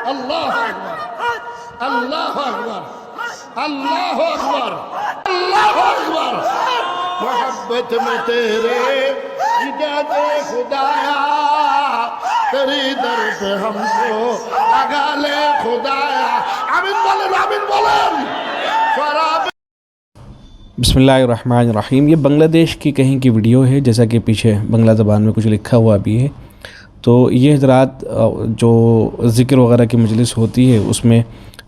اللہ اکبر، اللہ اکبر، اللہ اکبر، اللہ اکبر۔ محبت میں تیرے ایجاد خدایا، تیری در پہ ہم کو لگا لے خدایا۔ آمین بولیں، آمین بولیں۔ بسم اللہ الرحمن الرحیم۔ یہ بنگلہ دیش کی کہیں کی ویڈیو ہے، جیسا کہ پیچھے بنگلہ زبان میں کچھ لکھا ہوا بھی ہے۔ تو یہ حضرات جو ذکر وغیرہ کی مجلس ہوتی ہے، اس میں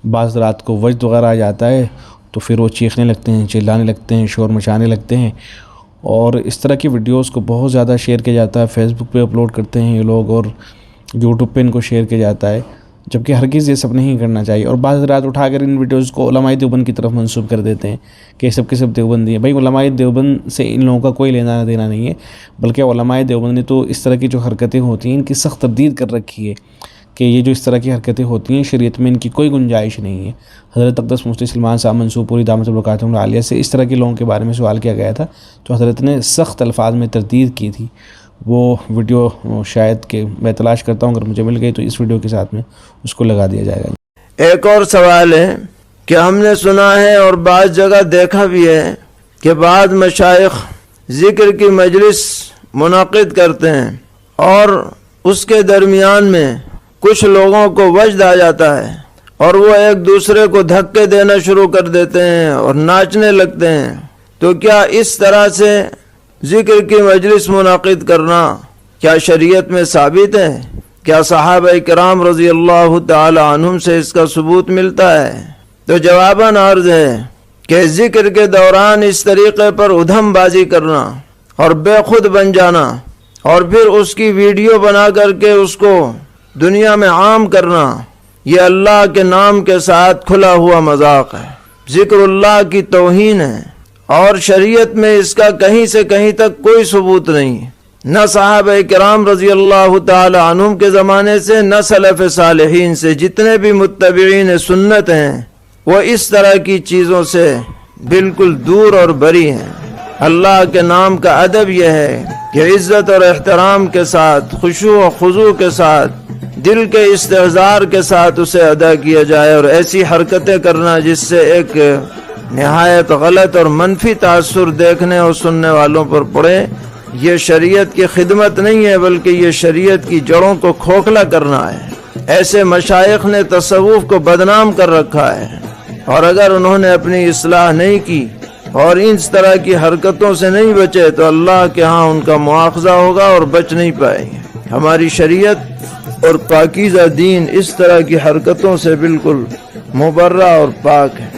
بعض رات کو وجد وغیرہ آ جاتا ہے، تو پھر وہ چیخنے لگتے ہیں، چلانے لگتے ہیں، شور مچانے لگتے ہیں، اور اس طرح کی ویڈیوز کو بہت زیادہ شیئر کیا جاتا ہے۔ فیس بک پہ اپلوڈ کرتے ہیں یہ لوگ، اور یوٹیوب پہ ان کو شیئر کیا جاتا ہے، جبکہ ہرگز یہ سب نہیں کرنا چاہیے۔ اور بعض رات اٹھا کر ان ویڈیوز کو علماء دیوبند کی طرف منسوب کر دیتے ہیں کہ یہ سب کے سب دیوبندی ہیں۔ بھائی علماء دیوبند سے ان لوگوں کا کوئی لینا دینا نہیں ہے، بلکہ علماء دیوبند نے تو اس طرح کی جو حرکتیں ہوتی ہیں ان کی سخت تردید کر رکھی ہے کہ یہ جو اس طرح کی حرکتیں ہوتی ہیں شریعت میں ان کی کوئی گنجائش نہیں ہے۔ حضرت اقدس مفتی سلمان صاحب منصور پوری دامت برکاتہم العالیہ سے اس طرح کے لوگوں کے بارے میں سوال کیا گیا تھا، تو حضرت نے سخت الفاظ میں تردید کی تھی۔ وہ ویڈیو شاید کہ میں تلاش کرتا ہوں، اگر مجھے مل گئی تو اس ویڈیو کے ساتھ میں اس کو لگا دیا جائے گا۔ ایک اور سوال ہے کہ ہم نے سنا ہے اور بعض جگہ دیکھا بھی ہے کہ بعض مشائخ ذکر کی مجلس منعقد کرتے ہیں اور اس کے درمیان میں کچھ لوگوں کو وجد آ جاتا ہے اور وہ ایک دوسرے کو دھکے دینا شروع کر دیتے ہیں اور ناچنے لگتے ہیں۔ تو کیا اس طرح سے ذکر کی مجلس منعقد کرنا کیا شریعت میں ثابت ہے؟ کیا صحابہ کرام رضی اللہ تعالی عنہم سے اس کا ثبوت ملتا ہے؟ تو جواباً عرض ہے کہ ذکر کے دوران اس طریقے پر ادھم بازی کرنا اور بے خود بن جانا اور پھر اس کی ویڈیو بنا کر کے اس کو دنیا میں عام کرنا، یہ اللہ کے نام کے ساتھ کھلا ہوا مذاق ہے، ذکر اللہ کی توہین ہے، اور شریعت میں اس کا کہیں سے کہیں تک کوئی ثبوت نہیں، نہ صحابہ کرام رضی اللہ تعالی عنہم کے زمانے سے، نہ سلف صالحین سے۔ جتنے بھی متبعین سنت ہیں وہ اس طرح کی چیزوں سے بالکل دور اور بری ہیں۔ اللہ کے نام کا ادب یہ ہے کہ عزت اور احترام کے ساتھ، خشوع و خضوع کے ساتھ، دل کے استحضار کے ساتھ اسے ادا کیا جائے، اور ایسی حرکتیں کرنا جس سے ایک نہایت غلط اور منفی تاثر دیکھنے اور سننے والوں پر پڑے، یہ شریعت کی خدمت نہیں ہے، بلکہ یہ شریعت کی جڑوں کو کھوکھلا کرنا ہے۔ ایسے مشائخ نے تصوف کو بدنام کر رکھا ہے، اور اگر انہوں نے اپنی اصلاح نہیں کی اور اس طرح کی حرکتوں سے نہیں بچے تو اللہ کے ہاں ان کا مواخذہ ہوگا اور بچ نہیں پائیں گے۔ ہماری شریعت اور پاکیزہ دین اس طرح کی حرکتوں سے بالکل مبرہ اور پاک ہے۔